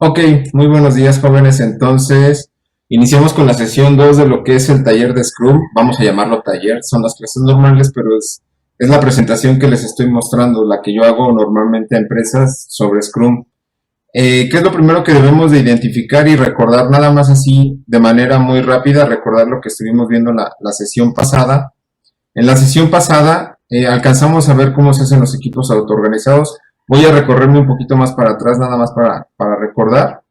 Ok, muy buenos días jóvenes. Entonces, iniciamos con la sesión 2 de lo que es el taller de Scrum. Vamos a llamarlo taller, son las clases normales, pero es la presentación que les estoy mostrando, la que yo hago normalmente a empresas sobre Scrum. ¿Qué es lo primero que debemos de identificar y recordar nada más así de manera muy rápida? Recordar lo que estuvimos viendo en la sesión pasada. En la sesión pasada alcanzamos a ver cómo se hacen los equipos autoorganizados. Voy a recorrerme un poquito más para atrás, nada más para recordar.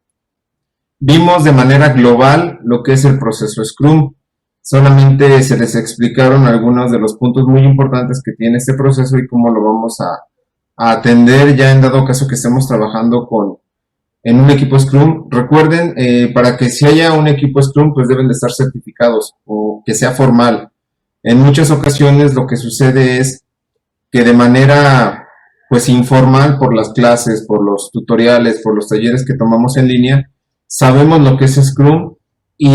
Vimos de manera global lo que es el proceso Scrum. Solamente se les explicaron algunos de los puntos muy importantes que tiene este proceso y cómo lo vamos a atender ya en dado caso que estemos trabajando en un equipo Scrum. Recuerden, para que si haya un equipo Scrum, pues deben de estar certificados o que sea formal. En muchas ocasiones lo que sucede es que de manera pues informal, por las clases, por los tutoriales, por los talleres que tomamos en línea, sabemos lo que es Scrum y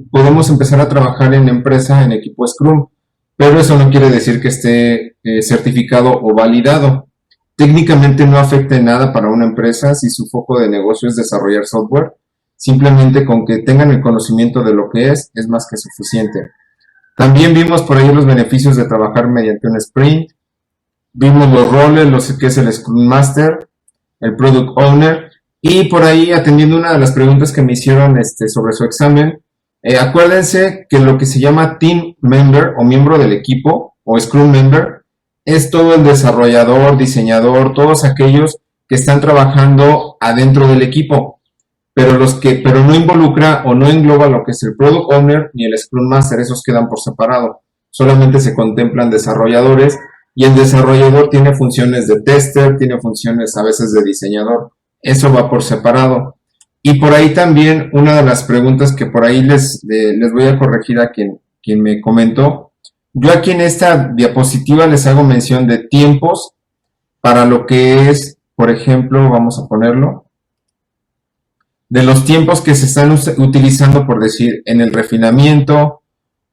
podemos empezar a trabajar en empresa en equipo Scrum, pero eso no quiere decir que esté certificado o validado. Técnicamente no afecta en nada para una empresa si su foco de negocio es desarrollar software. Simplemente con que tengan el conocimiento de lo que es más que suficiente. También vimos por ahí los beneficios de trabajar mediante un sprint. Vimos los roles, lo que es el Scrum Master, el Product Owner, y por ahí atendiendo una de las preguntas que me hicieron sobre su examen, acuérdense que lo que se llama Team Member o miembro del equipo o Scrum Member es todo el desarrollador, diseñador, todos aquellos que están trabajando adentro del equipo, pero no involucra o no engloba lo que es el Product Owner ni el Scrum Master, esos quedan por separado, solamente se contemplan desarrolladores. Y el desarrollador tiene funciones de tester, tiene funciones a veces de diseñador. Eso va por separado. Y por ahí también una de las preguntas que por ahí les voy a corregir a quien me comentó. Yo aquí en esta diapositiva les hago mención de tiempos para lo que es, por ejemplo, vamos a ponerlo, de los tiempos que se están utilizando, por decir, en el refinamiento.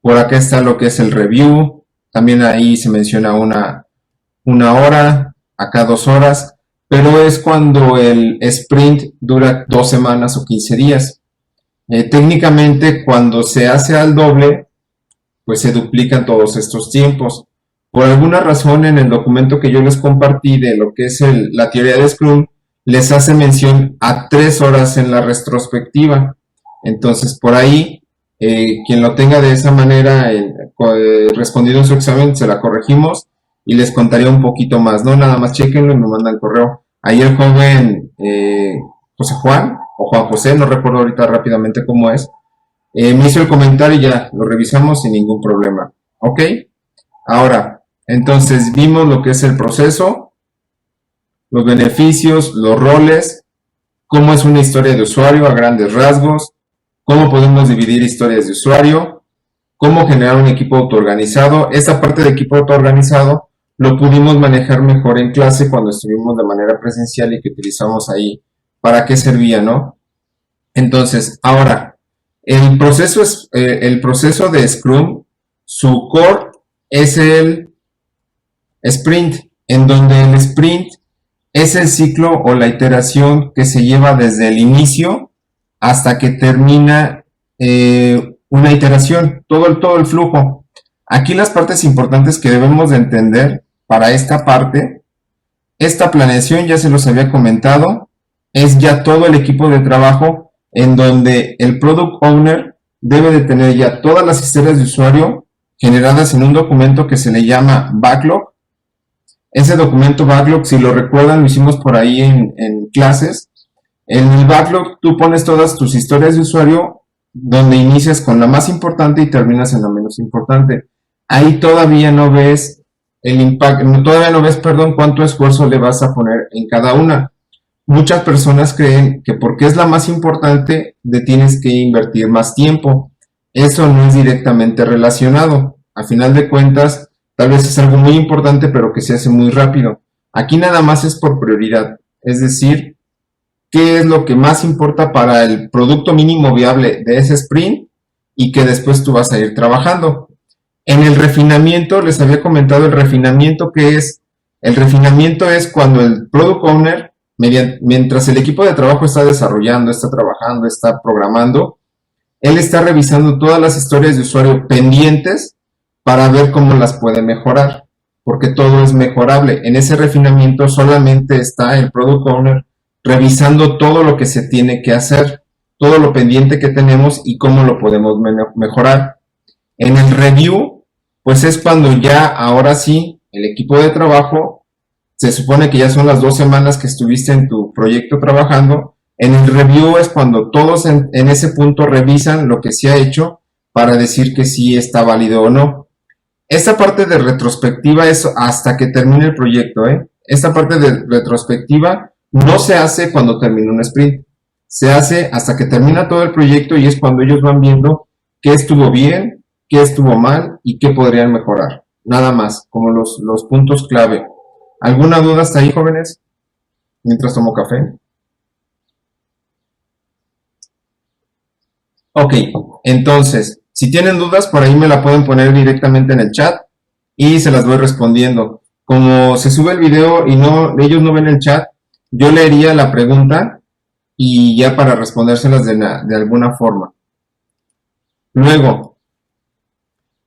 Por acá está lo que es el review. También ahí se menciona una hora, acá 2 horas, pero es cuando el sprint dura 2 semanas o 15 días. Técnicamente, cuando se hace al doble, pues se duplican todos estos tiempos. Por alguna razón, en el documento que yo les compartí de lo que es la teoría de Scrum, les hace mención a 3 horas en la retrospectiva. Entonces, por ahí, quien lo tenga de esa manera respondido en su examen, se la corregimos y les contaría un poquito más, ¿no? Nada más chequenlo y me mandan correo. Ahí el joven José Juan o Juan José, no recuerdo ahorita rápidamente cómo es, me hizo el comentario y ya lo revisamos sin ningún problema. ¿Ok? Ahora, entonces vimos lo que es el proceso, los beneficios, los roles, cómo es una historia de usuario a grandes rasgos, cómo podemos dividir historias de usuario, cómo generar un equipo autoorganizado. Esta parte de equipo autoorganizado lo pudimos manejar mejor en clase cuando estuvimos de manera presencial y que utilizamos ahí para qué servía, ¿no? Entonces, ahora, el proceso de Scrum, su core es el sprint, en donde el sprint es el ciclo o la iteración que se lleva desde el inicio hasta que termina una iteración, todo el flujo. Aquí las partes importantes que debemos de entender para esta parte, esta planeación ya se los había comentado, es ya todo el equipo de trabajo en donde el Product Owner debe de tener ya todas las historias de usuario generadas en un documento que se le llama Backlog. Ese documento Backlog, si lo recuerdan, lo hicimos por ahí en clases. En el Backlog tú pones todas tus historias de usuario donde inicias con la más importante y terminas en la menos importante. Ahí todavía no ves el impacto, todavía no ves, perdón, cuánto esfuerzo le vas a poner en cada una. Muchas personas creen que porque es la más importante, le tienes que invertir más tiempo. Eso no es directamente relacionado. A final de cuentas, tal vez es algo muy importante, pero que se hace muy rápido. Aquí nada más es por prioridad. Es decir, qué es lo que más importa para el producto mínimo viable de ese sprint y que después tú vas a ir trabajando. En el refinamiento, les había comentado el refinamiento que es. El refinamiento es cuando el Product Owner mientras el equipo de trabajo está desarrollando, está trabajando, está programando, él está revisando todas las historias de usuario pendientes para ver cómo las puede mejorar, porque todo es mejorable. En ese refinamiento solamente está el Product Owner revisando todo lo que se tiene que hacer, todo lo pendiente que tenemos y cómo lo podemos mejorar. En el review, pues es cuando ya, ahora sí, el equipo de trabajo, se supone que ya son las 2 semanas que estuviste en tu proyecto trabajando. En el review es cuando todos en ese punto revisan lo que se ha hecho para decir que sí está válido o no. Esta parte de retrospectiva es hasta que termine el proyecto, ¿eh? Esta parte de retrospectiva no se hace cuando termina un sprint. Se hace hasta que termina todo el proyecto y es cuando ellos van viendo qué estuvo bien, qué estuvo mal y qué podrían mejorar. Nada más, como los puntos clave. ¿Alguna duda hasta ahí, jóvenes? Mientras tomo café. Ok, entonces, si tienen dudas, por ahí me la pueden poner directamente en el chat y se las voy respondiendo. Como se sube el video y no, ellos no ven el chat, yo leería la pregunta y ya para respondérselas de alguna forma. Luego,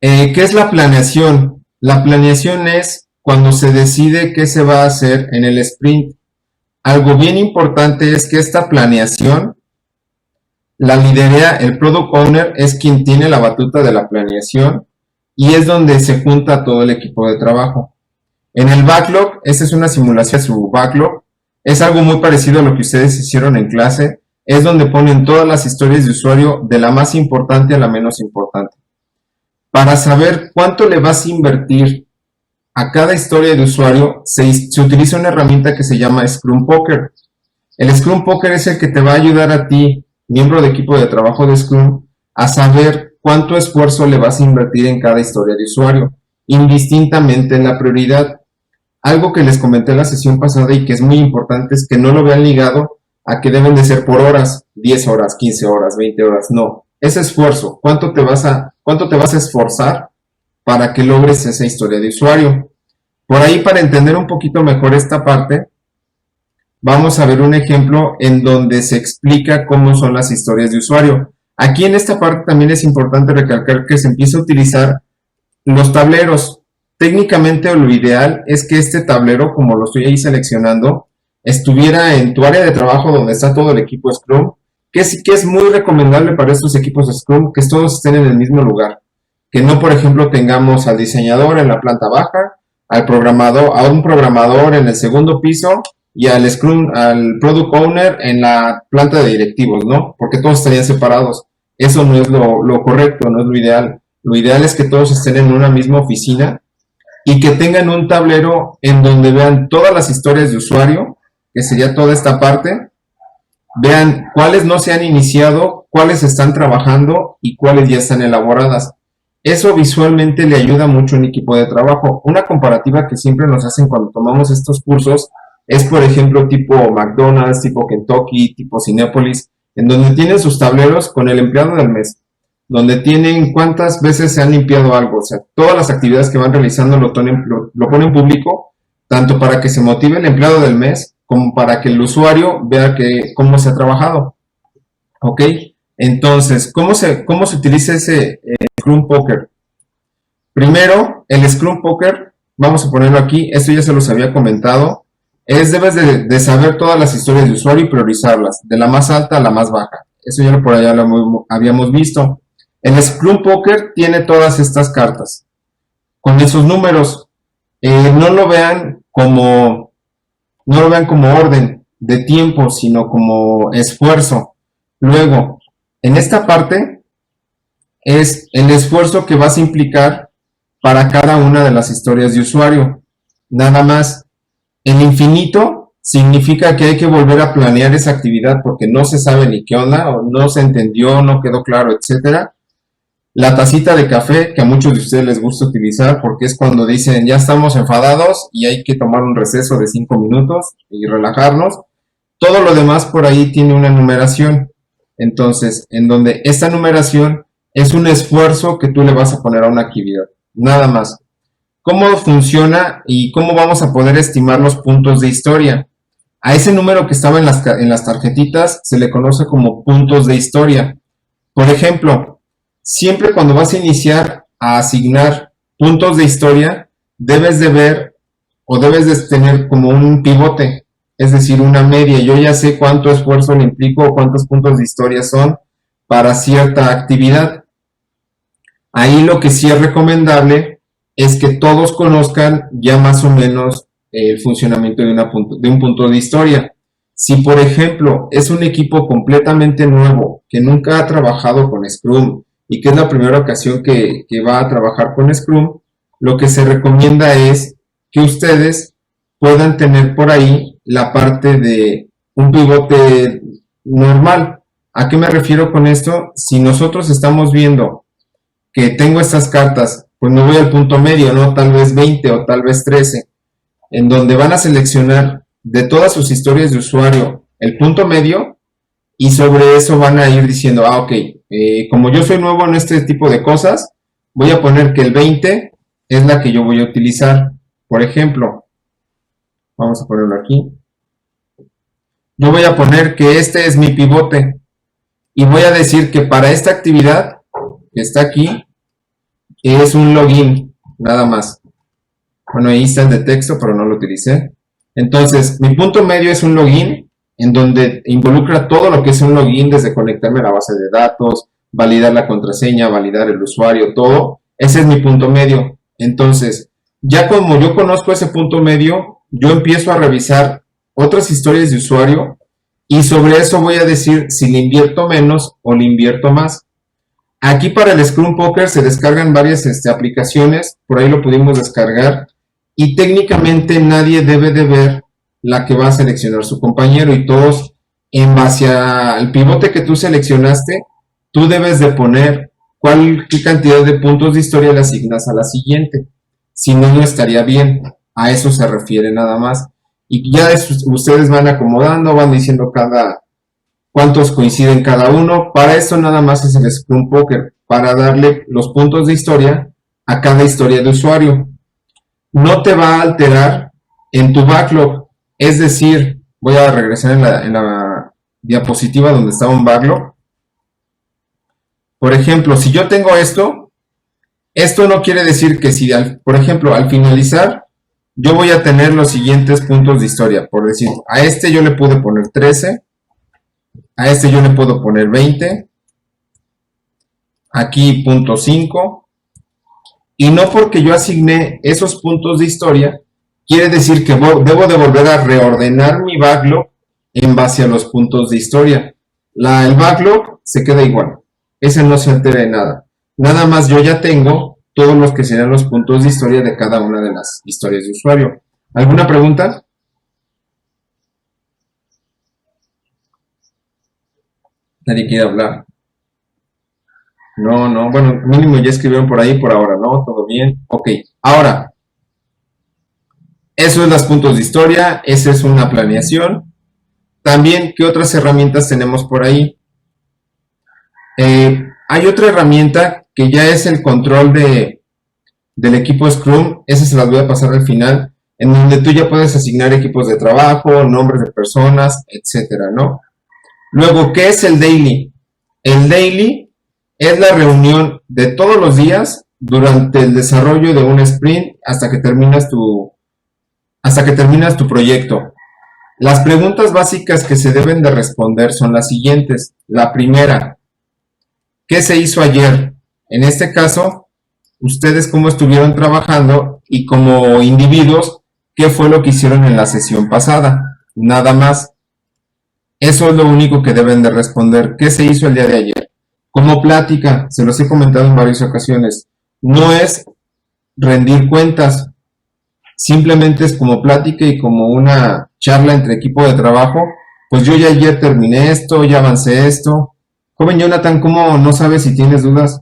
¿qué es la planeación? La planeación es cuando se decide qué se va a hacer en el sprint. Algo bien importante es que esta planeación la liderea el Product Owner, es quien tiene la batuta de la planeación y es donde se junta todo el equipo de trabajo. En el backlog, esta es una simulación de su backlog, es algo muy parecido a lo que ustedes hicieron en clase, es donde ponen todas las historias de usuario de la más importante a la menos importante. Para saber cuánto le vas a invertir a cada historia de usuario, se utiliza una herramienta que se llama Scrum Poker. El Scrum Poker es el que te va a ayudar a ti, miembro de equipo de trabajo de Scrum, a saber cuánto esfuerzo le vas a invertir en cada historia de usuario, indistintamente en la prioridad. Algo que les comenté en la sesión pasada y que es muy importante es que no lo vean ligado a que deben de ser por horas, 10 horas, 15 horas, 20 horas, no. Es esfuerzo, cuánto te vas a esforzar para que logres esa historia de usuario. Por ahí, para entender un poquito mejor esta parte, vamos a ver un ejemplo en donde se explica cómo son las historias de usuario. Aquí en esta parte también es importante recalcar que se empieza a utilizar los tableros. Técnicamente lo ideal es que este tablero, como lo estoy ahí seleccionando, estuviera en tu área de trabajo donde está todo el equipo Scrum, que es muy recomendable para estos equipos Scrum que todos estén en el mismo lugar. Que no, por ejemplo, tengamos al diseñador en la planta baja, al programador, a un programador en el segundo piso y al Scrum, al Product Owner en la planta de directivos, ¿no? Porque todos estarían separados. Eso no es lo correcto, no es lo ideal. Lo ideal es que todos estén en una misma oficina y que tengan un tablero en donde vean todas las historias de usuario, que sería toda esta parte, vean cuáles no se han iniciado, cuáles están trabajando y cuáles ya están elaboradas. Eso visualmente le ayuda mucho a un equipo de trabajo. Una comparativa que siempre nos hacen cuando tomamos estos cursos es, por ejemplo, tipo McDonald's, tipo Kentucky, tipo Cinépolis, en donde tienen sus tableros con el empleado del mes, donde tienen cuántas veces se han limpiado algo, o sea, todas las actividades que van realizando lo ponen público, tanto para que se motive el empleado del mes, como para que el usuario vea cómo se ha trabajado. ¿Ok? Entonces, ¿cómo se utiliza ese Scrum Poker? Primero, el Scrum Poker, vamos a ponerlo aquí, esto ya se los había comentado, debes de saber todas las historias de usuario y priorizarlas, de la más alta a la más baja. Eso ya por allá lo habíamos visto. El Scrum Poker tiene todas estas cartas. Con esos números, no lo vean como orden de tiempo, sino como esfuerzo. Luego, en esta parte es el esfuerzo que vas a implicar para cada una de las historias de usuario. Nada más. El infinito significa que hay que volver a planear esa actividad porque no se sabe ni qué onda, o no se entendió, no quedó claro, etcétera. La tacita de café, que a muchos de ustedes les gusta utilizar porque es cuando dicen ya estamos enfadados y hay que tomar un receso de 5 minutos y relajarnos. Todo lo demás por ahí tiene una numeración. Entonces, en donde esta numeración es un esfuerzo que tú le vas a poner a una actividad. Nada más. ¿Cómo funciona y cómo vamos a poder estimar los puntos de historia? A ese número que estaba en las tarjetitas se le conoce como puntos de historia. Por ejemplo, siempre cuando vas a iniciar a asignar puntos de historia, debes de ver o debes de tener como un pivote, es decir, una media. Yo ya sé cuánto esfuerzo le implico o cuántos puntos de historia son para cierta actividad. Ahí lo que sí es recomendable es que todos conozcan ya más o menos el funcionamiento de un punto de historia. Si por ejemplo es un equipo completamente nuevo que nunca ha trabajado con Scrum y que es la primera ocasión que va a trabajar con Scrum, lo que se recomienda es que ustedes puedan tener por ahí la parte de un pivote normal. ¿A qué me refiero con esto? Si nosotros estamos viendo que tengo estas cartas, pues me voy al punto medio, ¿no? Tal vez 20 o tal vez 13, en donde van a seleccionar de todas sus historias de usuario el punto medio y sobre eso van a ir diciendo, ok, como yo soy nuevo en este tipo de cosas, voy a poner que el 20 es la que yo voy a utilizar. Por ejemplo, vamos a ponerlo aquí. Yo voy a poner que este es mi pivote y voy a decir que para esta actividad que está aquí es un login, nada más. Bueno, ahí está el de texto, pero no lo utilicé. Entonces, mi punto medio es un login en donde involucra todo lo que es un login, desde conectarme a la base de datos, validar la contraseña, validar el usuario, todo. Ese es mi punto medio. Entonces, ya como yo conozco ese punto medio, yo empiezo a revisar otras historias de usuario y sobre eso voy a decir si le invierto menos o le invierto más. Aquí para el Scrum Poker se descargan varias aplicaciones, por ahí lo pudimos descargar, y técnicamente nadie debe de ver la que va a seleccionar su compañero y todos en base al pivote que tú seleccionaste, tú debes de poner qué cantidad de puntos de historia le asignas a la siguiente. Si no, no estaría bien. A eso se refiere nada más. Y ya ustedes van acomodando, van diciendo cuántos coinciden cada uno. Para esto nada más es el Scrum Poker, para darle los puntos de historia a cada historia de usuario. No te va a alterar en tu backlog, es decir, voy a regresar en la diapositiva donde estaba un backlog. Por ejemplo, si yo tengo esto no quiere decir que si, por ejemplo, al finalizar, yo voy a tener los siguientes puntos de historia. Por decir, a este yo le pude poner 13, a este yo le puedo poner 20, aquí punto 5, y no porque yo asigné esos puntos de historia, quiere decir que debo de volver a reordenar mi backlog en base a los puntos de historia. El backlog se queda igual, ese no se altera en nada. Nada más yo ya tengo todos los que serán los puntos de historia de cada una de las historias de usuario. ¿Alguna pregunta? Nadie quiere hablar. No, bueno, mínimo ya escribieron por ahí por ahora, ¿no? Todo bien. Ok, ahora, eso es los puntos de historia, esa es una planeación. También, ¿qué otras herramientas tenemos por ahí? Hay otra herramienta que ya es el control del equipo Scrum, esa se las voy a pasar al final, en donde tú ya puedes asignar equipos de trabajo, nombres de personas, etcétera, ¿no? Luego, ¿qué es el daily? El daily es la reunión de todos los días durante el desarrollo de un sprint hasta que terminas tu proyecto. Las preguntas básicas que se deben de responder son las siguientes. La primera, ¿qué se hizo ayer? En este caso, ustedes cómo estuvieron trabajando y como individuos, ¿qué fue lo que hicieron en la sesión pasada? Nada más. Eso es lo único que deben de responder. ¿Qué se hizo el día de ayer? Como plática, se los he comentado en varias ocasiones, no es rendir cuentas, simplemente es como plática y como una charla entre equipo de trabajo. Pues yo ya ayer terminé esto, ya avancé esto. Joven Jonathan, ¿cómo no sabes si tienes dudas?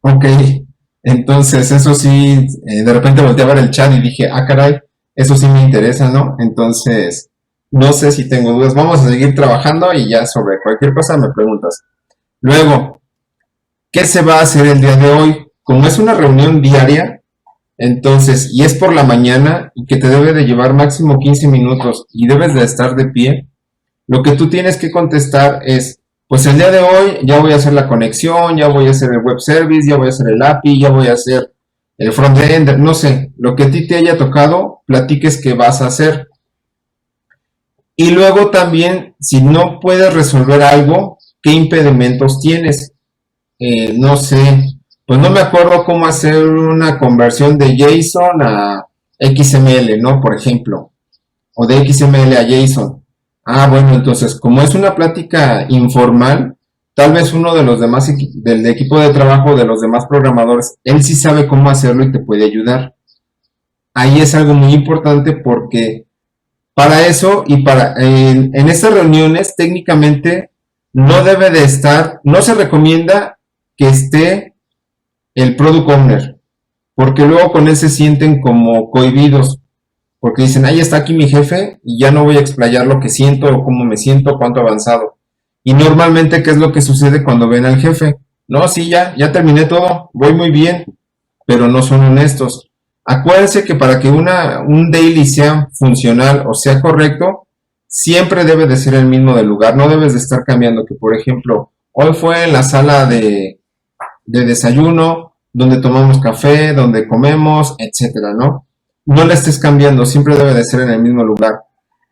Ok, entonces eso sí, de repente volteé a ver el chat y dije, ah, caray, eso sí me interesa, ¿no? Entonces, no sé si tengo dudas. Vamos a seguir trabajando y ya sobre cualquier cosa me preguntas. Luego, ¿qué se va a hacer el día de hoy? Como es una reunión diaria, Entonces, y es por la mañana y que te debe de llevar máximo 15 minutos y debes de estar de pie, lo que tú tienes que contestar es, pues el día de hoy ya voy a hacer la conexión, ya voy a hacer el web service, ya voy a hacer el API, ya voy a hacer el frontend, no sé, lo que a ti te haya tocado, platiques qué vas a hacer. Y luego también, si no puedes resolver algo, ¿qué impedimentos tienes? No sé, pues no me acuerdo cómo hacer una conversión de JSON a XML, ¿no? Por ejemplo, o de XML a JSON. Ah, bueno, entonces, como es una plática informal, tal vez uno de los demás del equipo de trabajo, de los demás programadores, él sí sabe cómo hacerlo y te puede ayudar. Ahí es algo muy importante porque para eso y en estas reuniones técnicamente no debe de estar, no se recomienda que esté el product owner, porque luego con él se sienten como cohibidos, porque dicen, ahí está aquí mi jefe y ya no voy a explayar lo que siento o cómo me siento, cuánto avanzado. Y normalmente, ¿qué es lo que sucede cuando ven al jefe? No, sí, ya terminé todo, voy muy bien, pero no son honestos. Acuérdense que para que un daily sea funcional o sea correcto, siempre debe de ser el mismo del lugar, no debes de estar cambiando, que por ejemplo, hoy fue en la sala de desayuno, donde tomamos café, donde comemos, etcétera, ¿no? No le estés cambiando, siempre debe de ser en el mismo lugar.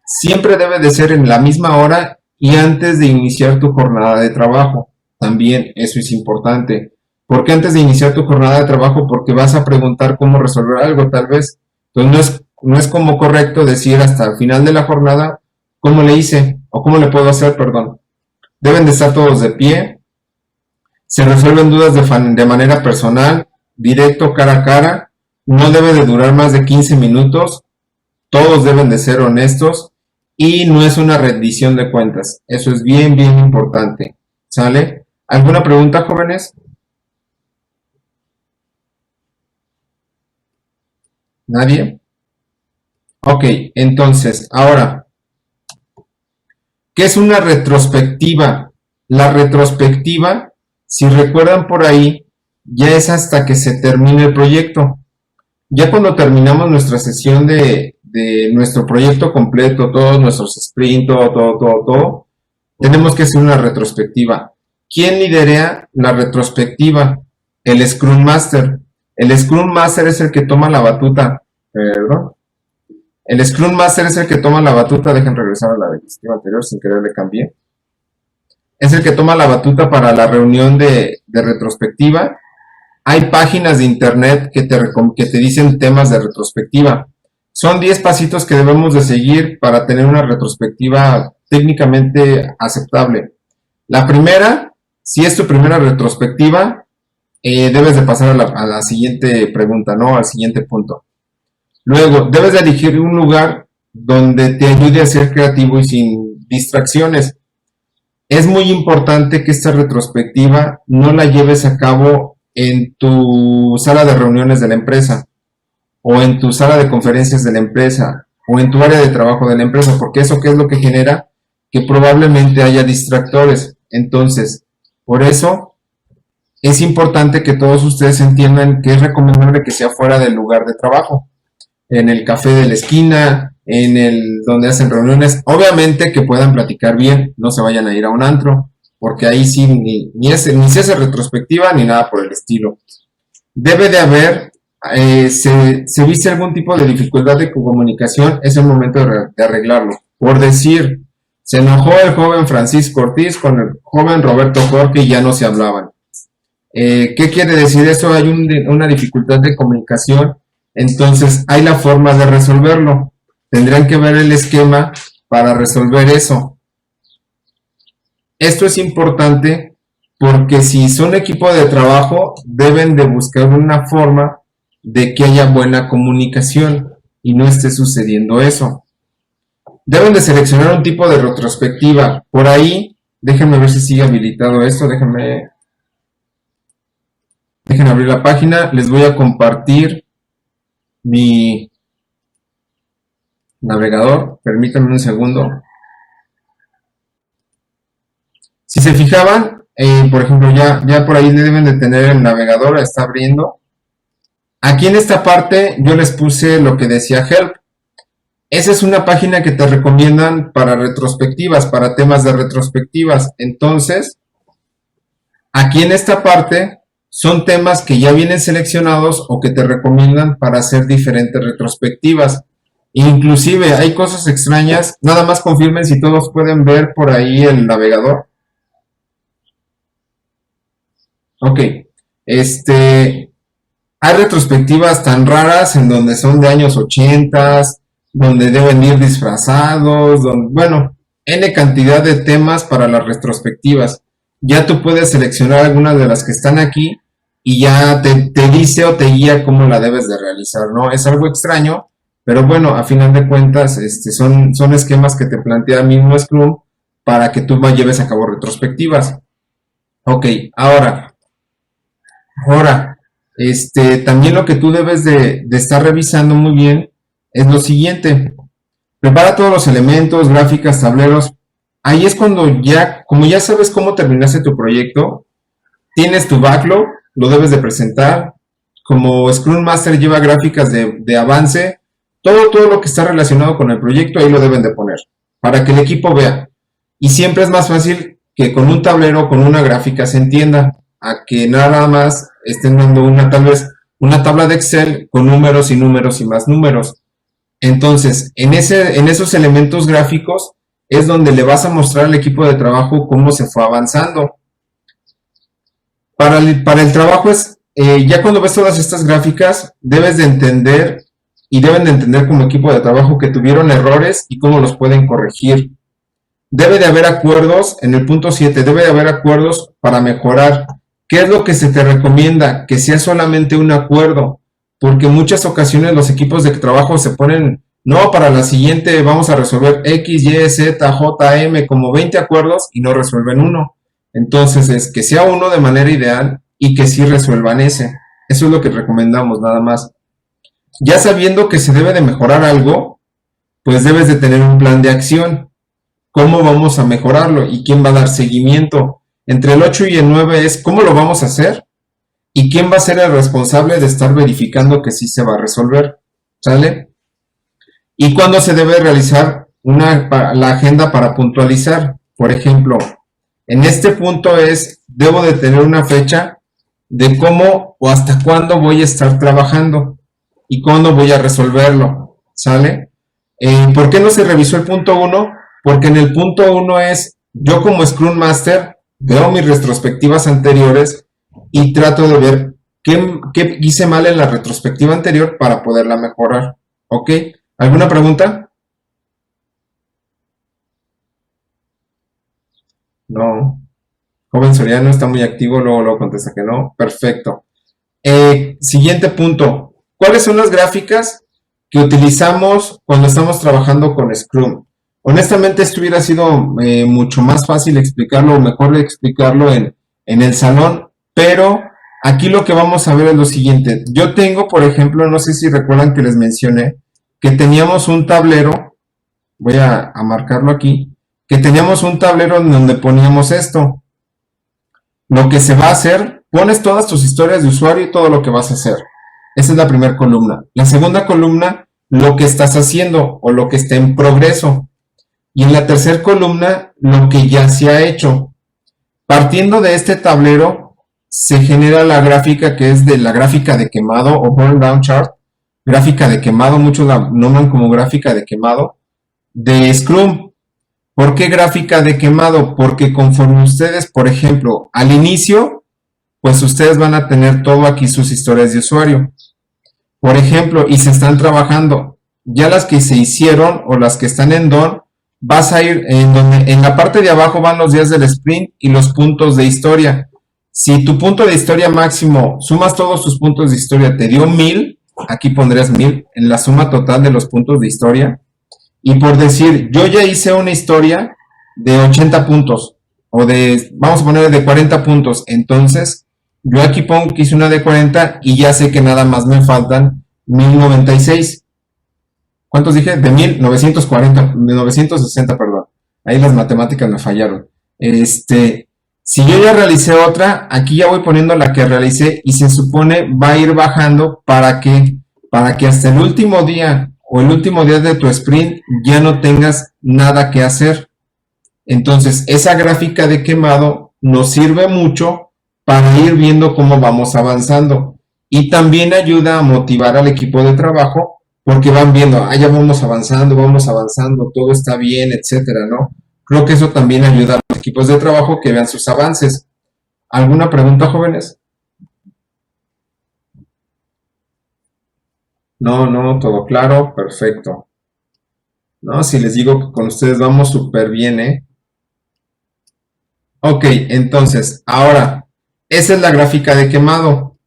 Siempre debe de ser en la misma hora y antes de iniciar tu jornada de trabajo. También eso es importante. ¿Por qué antes de iniciar tu jornada de trabajo? Porque vas a preguntar cómo resolver algo, tal vez. Entonces no es como correcto decir hasta el final de la jornada cómo le hice o cómo le puedo hacer, perdón. Deben de estar todos de pie, se resuelven dudas de manera personal, directo, cara a cara. No debe de durar más de 15 minutos. Todos deben de ser honestos. Y no es una rendición de cuentas. Eso es bien, bien importante. ¿Sale? ¿Alguna pregunta, jóvenes? ¿Nadie? Ok, entonces, ahora, ¿qué es una retrospectiva? La retrospectiva, si recuerdan por ahí, ya es hasta que se termine el proyecto. Ya cuando terminamos nuestra sesión de nuestro proyecto completo, todos nuestros sprints, todo, tenemos que hacer una retrospectiva. ¿Quién lidera la retrospectiva? El Scrum Master. El Scrum Master es el que toma la batuta. Perdón. El Scrum Master es el que toma la batuta. Dejen regresar a la diapositiva anterior, sin querer le cambié. Es el que toma la batuta para la reunión de retrospectiva. Hay páginas de internet que te dicen temas de retrospectiva. Son 10 pasitos que debemos de seguir para tener una retrospectiva técnicamente aceptable. La primera, si es tu primera retrospectiva, debes de pasar a la siguiente pregunta, ¿no? Al siguiente punto. Luego, debes de elegir un lugar donde te ayude a ser creativo y sin distracciones. Es muy importante que esta retrospectiva no la lleves a cabo en tu sala de reuniones de la empresa o en tu sala de conferencias de la empresa o en tu área de trabajo de la empresa, porque eso qué es lo que genera que probablemente haya distractores. Entonces, por eso es importante que todos ustedes entiendan que es recomendable que sea fuera del lugar de trabajo, en el café de la esquina, en el donde hacen reuniones, obviamente que puedan platicar bien, no se vayan a ir a un antro, porque ahí sí ni se hace retrospectiva ni nada por el estilo. Debe de haber, se viste algún tipo de dificultad de comunicación, es el momento de arreglarlo. Por decir, se enojó el joven Francisco Ortiz con el joven Roberto Jorge y ya no se hablaban. ¿Qué quiere decir eso? Hay una dificultad de comunicación, entonces hay la forma de resolverlo. Tendrán que ver el esquema para resolver eso. Esto es importante porque si son equipo de trabajo, deben de buscar una forma de que haya buena comunicación y no esté sucediendo eso. Deben de seleccionar un tipo de retrospectiva. Por ahí, déjenme ver si sigue habilitado esto, dejen abrir la página, les voy a compartir mi navegador, permítanme un segundo. Si se fijaban, por ejemplo, ya por ahí deben de tener el navegador, está abriendo. Aquí en esta parte yo les puse lo que decía Help. Esa es una página que te recomiendan para retrospectivas, para temas de retrospectivas. Entonces, aquí en esta parte son temas que ya vienen seleccionados o que te recomiendan para hacer diferentes retrospectivas. Inclusive hay cosas extrañas. Nada más confirmen si todos pueden ver por ahí el navegador. Ok. Hay retrospectivas tan raras en donde son de años 80, donde deben ir disfrazados, donde, bueno, N cantidad de temas para las retrospectivas. Ya tú puedes seleccionar algunas de las que están aquí y ya te dice o te guía cómo la debes de realizar, ¿no? Es algo extraño, pero bueno, a final de cuentas, son esquemas que te plantea el mismo Scrum para que tú lleves a cabo retrospectivas. Ok, ahora, también lo que tú debes de estar revisando muy bien es lo siguiente. Prepara todos los elementos, gráficas, tableros. Ahí es cuando ya, como ya sabes cómo terminaste tu proyecto, tienes tu backlog, lo debes de presentar. Como Scrum Master lleva gráficas de avance, todo lo que está relacionado con el proyecto ahí lo deben de poner, para que el equipo vea. Y siempre es más fácil que con un tablero, con una gráfica se entienda, a que nada más estén dando tal vez una tabla de Excel con números y números y más números. Entonces, en esos elementos gráficos es donde le vas a mostrar al equipo de trabajo cómo se fue avanzando. Para el trabajo ya cuando ves todas estas gráficas, debes de entender y deben de entender como equipo de trabajo que tuvieron errores y cómo los pueden corregir. Debe de haber acuerdos, en el punto 7, debe de haber acuerdos para mejorar. ¿Qué es lo que se te recomienda? Que sea solamente un acuerdo, porque en muchas ocasiones los equipos de trabajo se ponen, no, para la siguiente vamos a resolver X, Y, Z, J, M, como 20 acuerdos y no resuelven uno. Entonces es que sea uno de manera ideal y que sí resuelvan ese. Eso es lo que recomendamos nada más. Ya sabiendo que se debe de mejorar algo, pues debes de tener un plan de acción. ¿Cómo vamos a mejorarlo? ¿Y quién va a dar seguimiento? Entre el 8 y el 9 es cómo lo vamos a hacer y quién va a ser el responsable de estar verificando que sí se va a resolver. ¿Sale? ¿Y cuándo se debe realizar la agenda para puntualizar? Por ejemplo, en este punto debo de tener una fecha de cómo o hasta cuándo voy a estar trabajando y cuándo voy a resolverlo. ¿Sale? ¿Por qué no se revisó el punto 1? Porque en el punto 1 yo como Scrum Master veo mis retrospectivas anteriores y trato de ver qué hice mal en la retrospectiva anterior para poderla mejorar. ¿Ok? ¿Alguna pregunta? No. Joven Soriano está muy activo, luego contesta que no. Perfecto. Siguiente punto. ¿Cuáles son las gráficas que utilizamos cuando estamos trabajando con Scrum? Honestamente, esto hubiera sido mucho más fácil explicarlo o mejor explicarlo en el salón, pero aquí lo que vamos a ver es lo siguiente. Yo tengo, por ejemplo, no sé si recuerdan que les mencioné, que teníamos un tablero, voy a marcarlo aquí, que teníamos un tablero en donde poníamos esto. Lo que se va a hacer, pones todas tus historias de usuario y todo lo que vas a hacer. Esa es la primera columna. La segunda columna, lo que estás haciendo o lo que está en progreso. Y en la tercera columna, lo que ya se ha hecho. Partiendo de este tablero, se genera la gráfica que es de la gráfica de quemado o burn down chart. Gráfica de quemado, muchos la nombran como gráfica de quemado, de Scrum. ¿Por qué gráfica de quemado? Porque conforme ustedes, por ejemplo, al inicio, pues ustedes van a tener todo aquí sus historias de usuario. Por ejemplo, y se están trabajando. Ya las que se hicieron o las que están en Done, vas a ir en la parte de abajo van los días del sprint y los puntos de historia. Si tu punto de historia máximo, sumas todos tus puntos de historia, te dio 1000, aquí pondrías 1000 en la suma total de los puntos de historia. Y por decir, yo ya hice una historia de 80 puntos, o vamos a poner de 40 puntos, entonces yo aquí pongo que hice una de 40 y ya sé que nada más me faltan 1096. ¿Cuántos dije? De 1940, de 960, perdón. Ahí las matemáticas me fallaron. Si yo ya realicé otra, aquí ya voy poniendo la que realicé y se supone va a ir bajando para que hasta el último día o el último día de tu sprint ya no tengas nada que hacer. Entonces, esa gráfica de quemado nos sirve mucho para ir viendo cómo vamos avanzando. Y también ayuda a motivar al equipo de trabajo porque van viendo, ya vamos avanzando, todo está bien, etcétera, ¿no? Creo que eso también ayuda a los equipos de trabajo que vean sus avances. ¿Alguna pregunta, jóvenes? No, no, todo claro, perfecto. No, si les digo que con ustedes vamos súper bien, ¿eh? Ok, entonces, ahora, esa es la gráfica de quemado.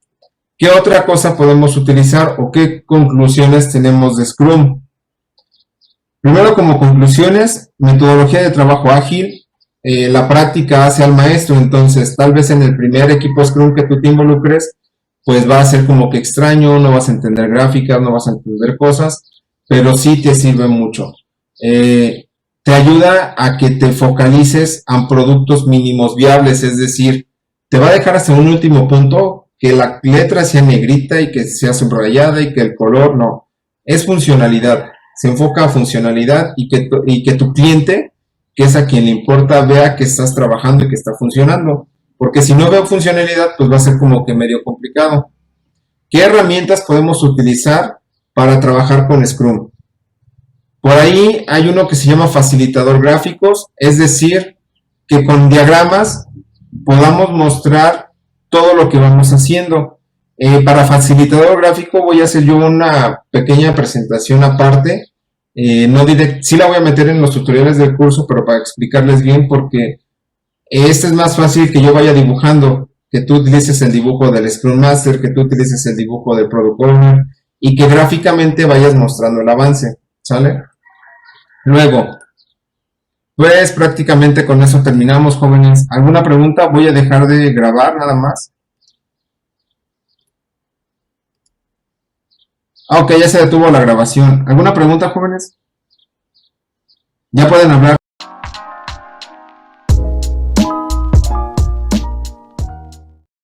¿Qué otra cosa podemos utilizar o qué conclusiones tenemos de Scrum? Primero, como conclusiones, metodología de trabajo ágil, la práctica hace al maestro, entonces tal vez en el primer equipo Scrum que tú te involucres, pues va a ser como que extraño, no vas a entender gráficas, no vas a entender cosas, pero sí te sirve mucho. Te ayuda a que te focalices en productos mínimos viables, es decir, te va a dejar hasta un último punto que la letra sea negrita y que sea subrayada y que el color no, es funcionalidad, se enfoca a funcionalidad y que tu cliente, que es a quien le importa, vea que estás trabajando y que está funcionando. Porque si no veo funcionalidad, pues va a ser como que medio complicado. ¿Qué herramientas podemos utilizar para trabajar con Scrum? Por ahí hay uno que se llama facilitador gráficos, es decir, que con diagramas podamos mostrar todo lo que vamos haciendo. Para facilitador gráfico voy a hacer yo una pequeña presentación aparte. No direct, sí la voy a meter en los tutoriales del curso, pero para explicarles bien, porque este es más fácil que yo vaya dibujando, que tú utilices el dibujo del Scrum Master, que tú utilices el dibujo del Product Owner y que gráficamente vayas mostrando el avance, ¿sale? Luego, pues prácticamente con eso terminamos, jóvenes. ¿Alguna pregunta? Voy a dejar de grabar nada más. Ah, ok, ya se detuvo la grabación. ¿Alguna pregunta, jóvenes? Ya pueden hablar.